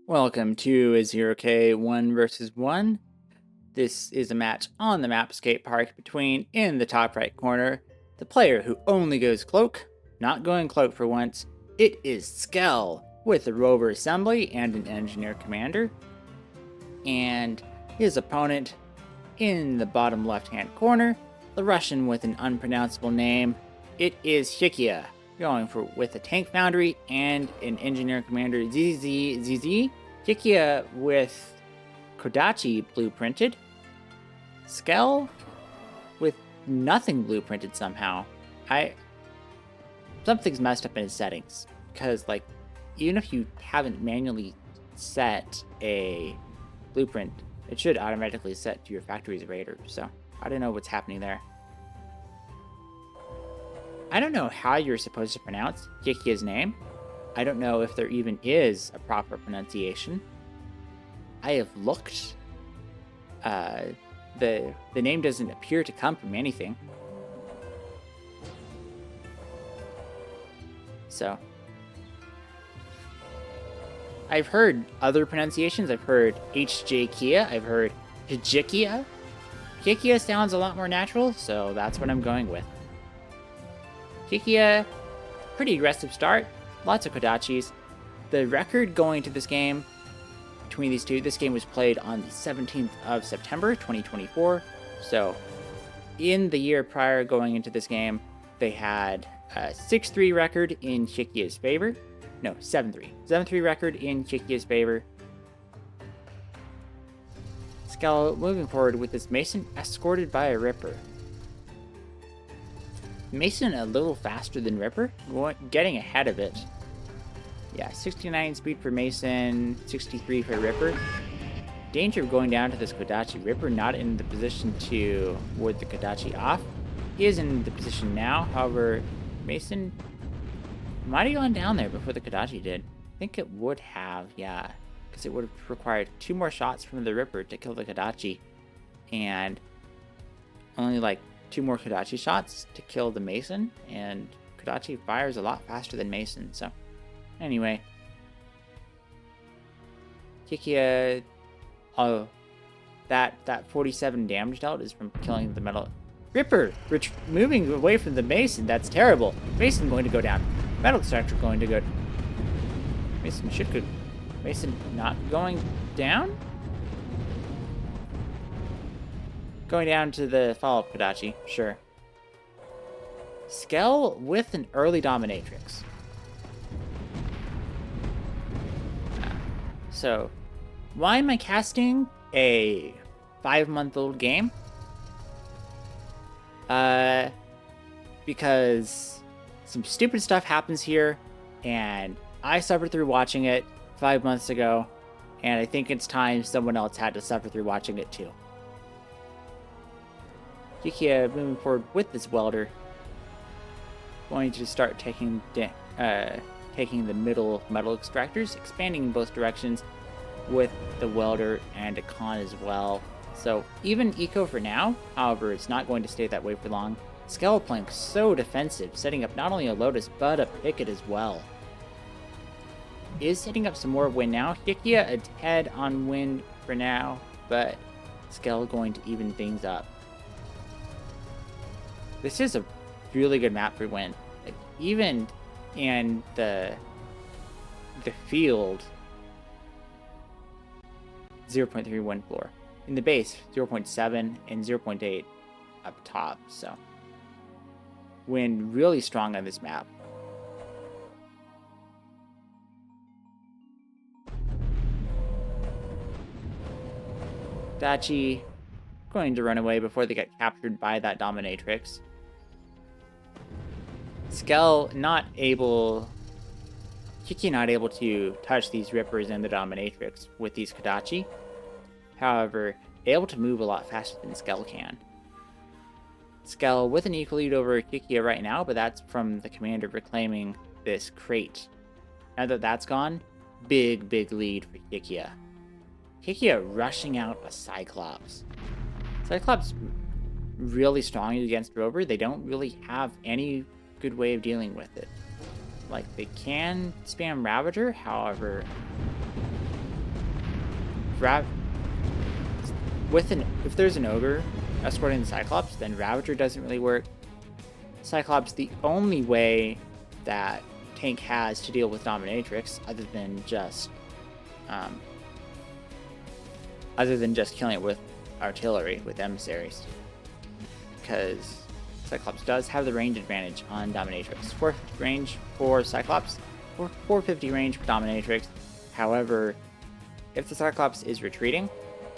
Welcome to a 0K 1 versus 1. This is a match on the map skate park between, in the top right corner, the player who only goes cloak, not going cloak for once. It is Skel with a rover assembly and an engineer commander. And his opponent in the bottom left hand corner, the Russian with an unpronounceable name. It is Hjkia, going with a tank foundry and an engineer commander ZZ. Hjkia with Kodachi blueprinted. Skel with nothing blueprinted somehow. Something's messed up in his settings, because even if you haven't manually set a blueprint, it should automatically set to your factory's rater. So I don't know what's happening there. I don't know how you're supposed to pronounce Hjkia's name. I don't know if there even is a proper pronunciation. I have looked. The name doesn't appear to come from anything. So I've heard other pronunciations. I've heard Hjkia. I've heard Hjkia. Hjkia sounds a lot more natural, so that's what I'm going with. Hjkia, pretty aggressive start. Lots of Kodachis. The record going to this game between these two, this game was played on the 17th of September, 2024. So in the year prior going into this game, they had a 6-3 record in Hjkia's favor. No, 7-3. 7-3 record in Hjkia's favor. Skel moving forward with this Mason escorted by a Ripper. Mason a little faster than Ripper, getting ahead of it. Yeah, 69 speed for Mason, 63 for Ripper. Danger of going down to this Kodachi. Ripper not in the position to ward the Kodachi off. He is in the position now, however, Mason might have gone down there before the Kodachi did. I think it would have, yeah, because it would have required 2 more shots from the Ripper to kill the Kodachi, and only 2 more Kodachi shots to kill the Mason, and Kodachi fires a lot faster than Mason, so anyway. Hjkia, that 47 damage dealt is from killing the metal. Ripper, moving away from the Mason, that's terrible. Mason going to go down. Metal extractor going to go. Mason should go. Mason not going down? Going down to the follow-up Kodachi, sure. Skel with an early dominatrix. So, why am I casting a 5-month-old game? Because some stupid stuff happens here, and I suffered through watching it 5 months ago, and I think it's time someone else had to suffer through watching it too. Hjkia moving forward with this welder, going to start taking the middle metal extractors, expanding in both directions with the welder and a con as well. So even eco for now, however, it's not going to stay that way for long. Skel playing so defensive, setting up not only a Lotus, but a Picket as well. Is setting up some more win now. Hjkia ahead on win for now, but Skel going to even things up. This is a really good map for win. Even in the field, 0.3 win floor. In the base, 0.7 and 0.8 up top, so win really strong on this map. Dachi going to run away before they get captured by that dominatrix. Skel Hjkia not able to touch these Rippers and the dominatrix with these Kodachi. However, able to move a lot faster than Skel can. Skel with an equal lead over Hjkia right now, but that's from the commander reclaiming this crate. Now that that's gone, big lead for Hjkia. Hjkia rushing out a Cyclops. Cyclops really strong against Rover. They don't really have any good way of dealing with it. They can spam Ravager, however, if there's an ogre escorting the Cyclops, then Ravager doesn't really work. Cyclops, the only way that tank has to deal with Dominatrix, other than just killing it with artillery, with emissaries, because Cyclops does have the range advantage on Dominatrix. 450 range for Cyclops, or 450 range for Dominatrix. However, if the Cyclops is retreating,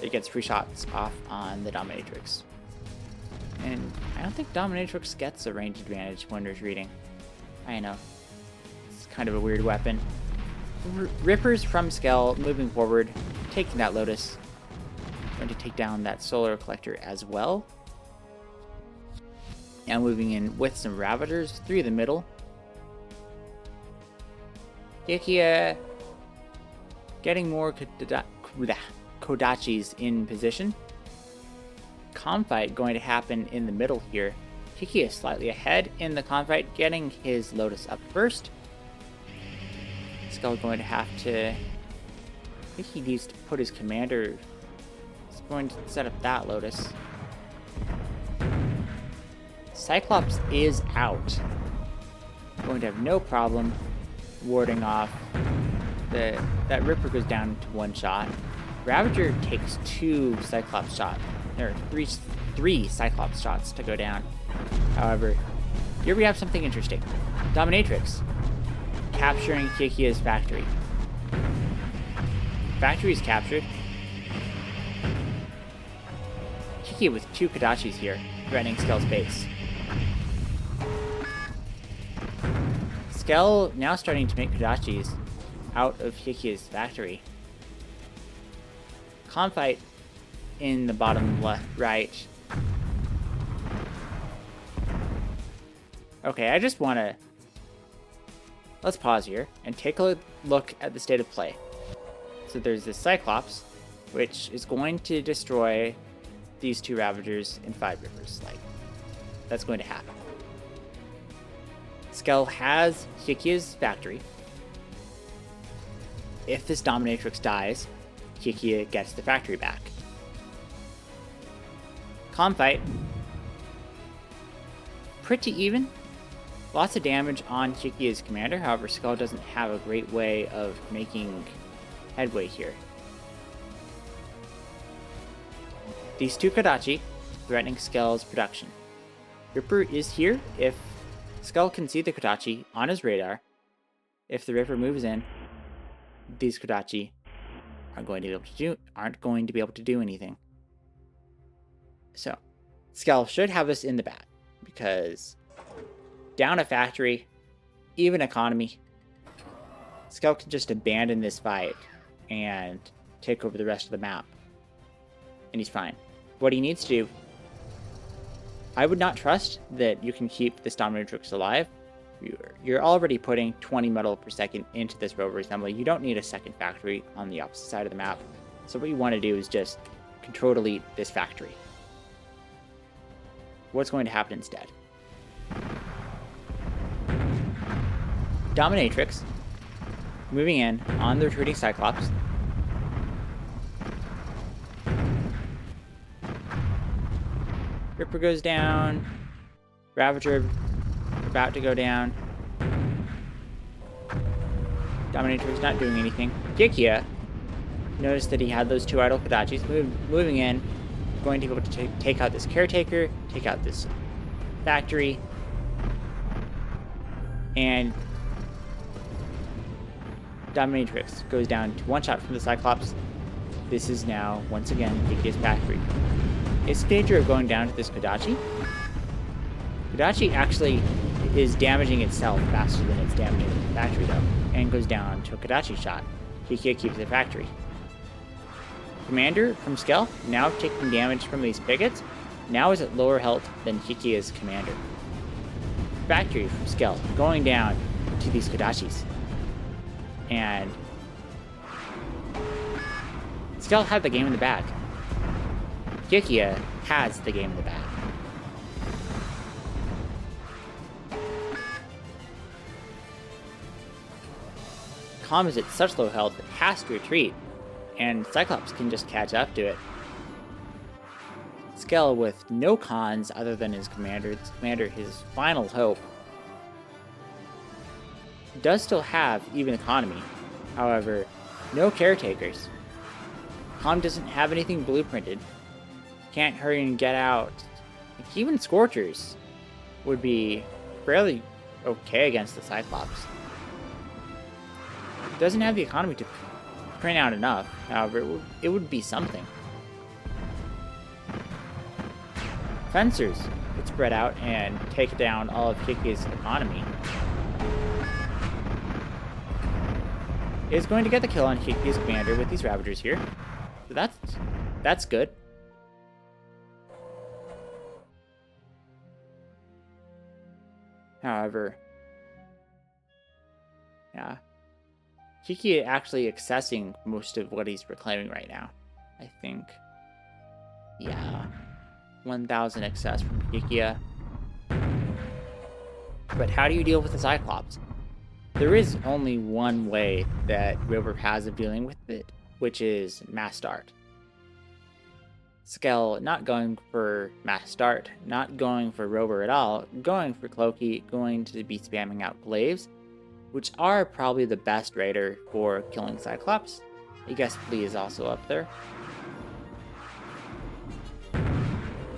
it gets free shots off on the Dominatrix. And I don't think Dominatrix gets a range advantage when retreating. I know. It's kind of a weird weapon. Rippers from Skel moving forward, taking that Lotus. Going to take down that Solar Collector as well. Now moving in with some Ravagers through the middle. Hjkia getting more Kodachis in position. Confight going to happen in the middle here. Hjkia is slightly ahead in the confight, getting his Lotus up first. Skel going to have to... I think he needs to put his commander... He's going to set up that Lotus. Cyclops is out. Going to have no problem warding off. That Ripper goes down to one shot. Ravager takes 2 Cyclops shots. There are 3 Cyclops shots to go down. However, here we have something interesting. Dominatrix capturing Hjkia's factory. Factory is captured. Hjkia with 2 Kodachis here, threatening Skel's base. Skel now starting to make Kodachis out of Hjkia's factory. Confight in the bottom left, right. Okay, I just want to... Let's pause here and take a look at the state of play. So there's this Cyclops, which is going to destroy these 2 Ravagers in 5 Rivers. Like, that's going to happen. Skel has Hjkia's factory. If this Dominatrix dies, Hjkia gets the factory back. Confight. Pretty even. Lots of damage on Hjkia's commander, however Skel doesn't have a great way of making headway here. These 2 Kodachi threatening Skel's production. Ripper is here if Skel can see the Kodachi on his radar. If the Ripper moves in, these Kodachi aren't going to be able to do anything. So, Skel should have this in the bag, because down a factory, even economy, Skel can just abandon this fight and take over the rest of the map, and he's fine. What he needs to do, I would not trust that you can keep this Dominatrix alive. You're already putting 20 metal per second into this rover assembly. You don't need a second factory on the opposite side of the map. So what you want to do is just control delete this factory. What's going to happen instead? Dominatrix moving in on the retreating Cyclops. Ripper goes down. Ravager about to go down. Dominatrix not doing anything. Hjkia noticed that he had those 2 idle Kodachis moving in, going to be able to take out this Caretaker, take out this factory, and Dominatrix goes down to 1 shot from the Cyclops. This is now, once again, Hjkia's factory. It's in danger of going down to this Kodachi. Kodachi actually is damaging itself faster than it's damaging the factory, though, and goes down to a Kodachi shot. Hjkia keeps the factory. Commander from Skel, now taking damage from these pickets, now is at lower health than Hjkia's commander. Factory from Skel going down to these Kodachis. And Skel had the game in the bag. Hjkia has the game in the bag. Calm is at such low health it has to retreat, and Cyclops can just catch up to it. Skel, with no cons other than his commander, his final hope, does still have even economy. However, no caretakers. Com doesn't have anything blueprinted. Can't hurry and get out. Like, even Scorchers would be fairly okay against the Cyclops. Doesn't have the economy to print out enough. However, it would be something. Fencers would spread out and take down all of Hjkia's economy. Is going to get the kill on Hjkia's commander with these Ravagers here. So that's good. However, yeah, Hjkia actually accessing most of what he's reclaiming right now. I think, yeah, 1,000 excess from Hjkia. But how do you deal with the Cyclops? There is only one way that Rover has of dealing with it, which is mass start. Skel not going for mass start, not going for Rover at all, going for Cloaky, going to be spamming out Glaives, which are probably the best raider for killing Cyclops. I guess Flea is also up there.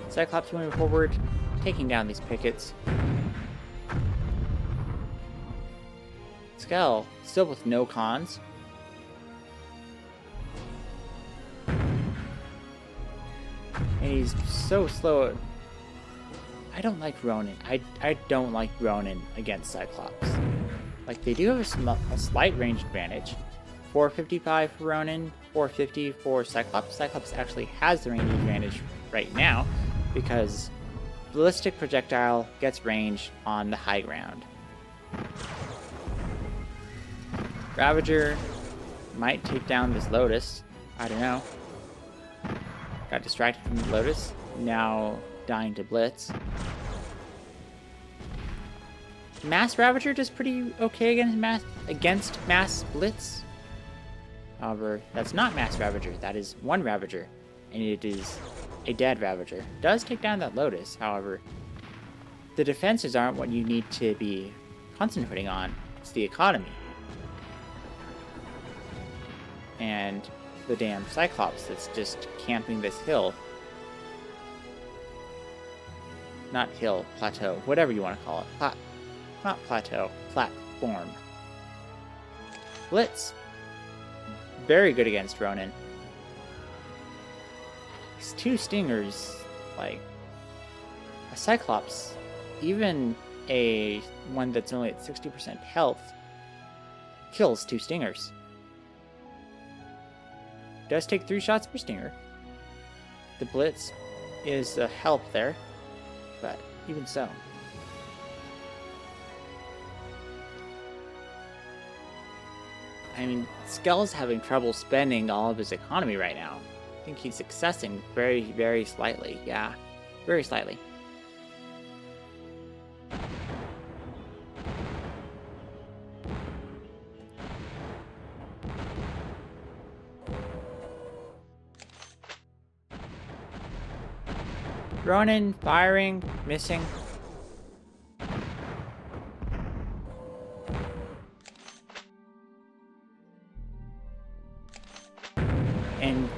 Cyclops moving forward, taking down these pickets. Skel still with no cons. And he's so slow. I don't like Ronin. I don't like Ronin against Cyclops. Like, they do have a slight range advantage. 455 for Ronin, 450 for Cyclops. Cyclops actually has the range advantage right now because ballistic projectile gets range on the high ground. Ravager might take down this Lotus. I don't know. Got distracted from the Lotus. Now dying to Blitz. Mass Ravager does pretty okay against Mass Blitz. However, that's not Mass Ravager. That is one Ravager. And it is a dead Ravager. Does take down that Lotus, however. The defenses aren't what you need to be concentrating on. It's the economy. And the damn Cyclops that's just camping this hill. Not hill, plateau, whatever you want to call it. Not plateau, platform. Blitz. Very good against Ronin. These two Stingers, like a Cyclops, even a one that's only at 60% health, kills two Stingers. Does take 3 shots per Stinger. The Blitz is a help there, but even so. I mean, Skel's having trouble spending all of his economy right now. I think he's accessing very, very slightly. Yeah, very slightly. Ronin, firing, missing. And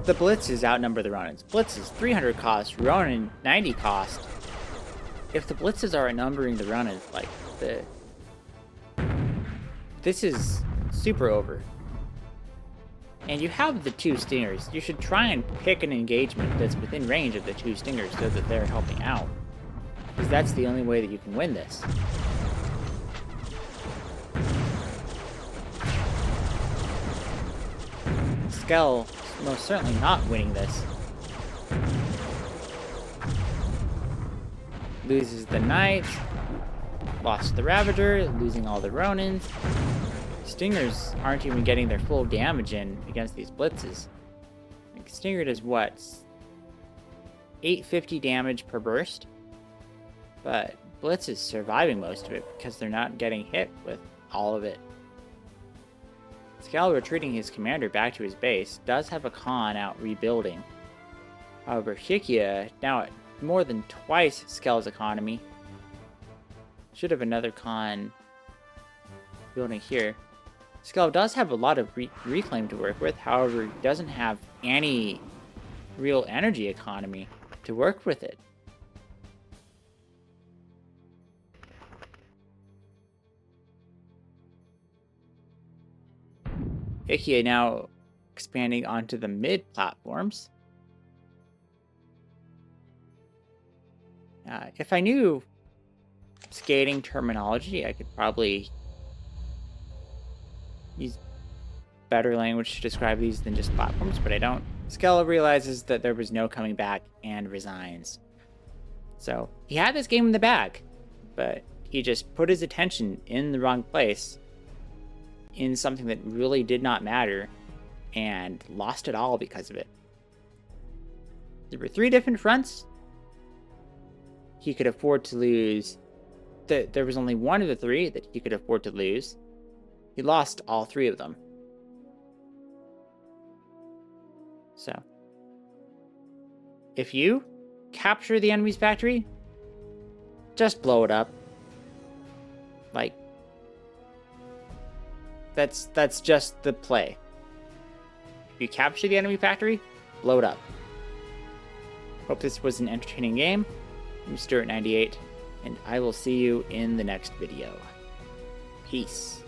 the Blitzes outnumber the Ronins. Blitz is 300 cost, Ronin 90 cost. If the Blitzes are outnumbering the Ronins, like, this is super over. And you have the 2 Stingers. You should try and pick an engagement that's within range of the 2 Stingers so that they're helping out. Because that's the only way that you can win this. Skel most certainly not winning this. Loses the Knight. Lost the Ravager, losing all the Ronins. Stingers aren't even getting their full damage in against these Blitzes. Like, Stinger does what? 850 damage per burst? But Blitz is surviving most of it because they're not getting hit with all of it. Skel, retreating his commander back to his base, does have a Khan out rebuilding. However, Hjkia, now at more than twice Skel's economy, should have another Khan building here. Skel does have a lot of reclaim to work with, however, he doesn't have any real energy economy to work with it. Hjkia now expanding onto the mid platforms. If I knew skating terminology, I could probably use better language to describe these than just platforms, but I don't. Skel realizes that there was no coming back and resigns. So he had this game in the bag, but he just put his attention in the wrong place, in something that really did not matter, and lost it all because of it. There were 3 different fronts. He could afford to lose. There was only one of the 3 that he could afford to lose. He lost all 3 of them. So, if you capture the enemy's factory, just blow it up. Like, that's just the play. If you capture the enemy factory, blow it up. Hope this was an entertaining game. I'm Stuart98, and I will see you in the next video. Peace.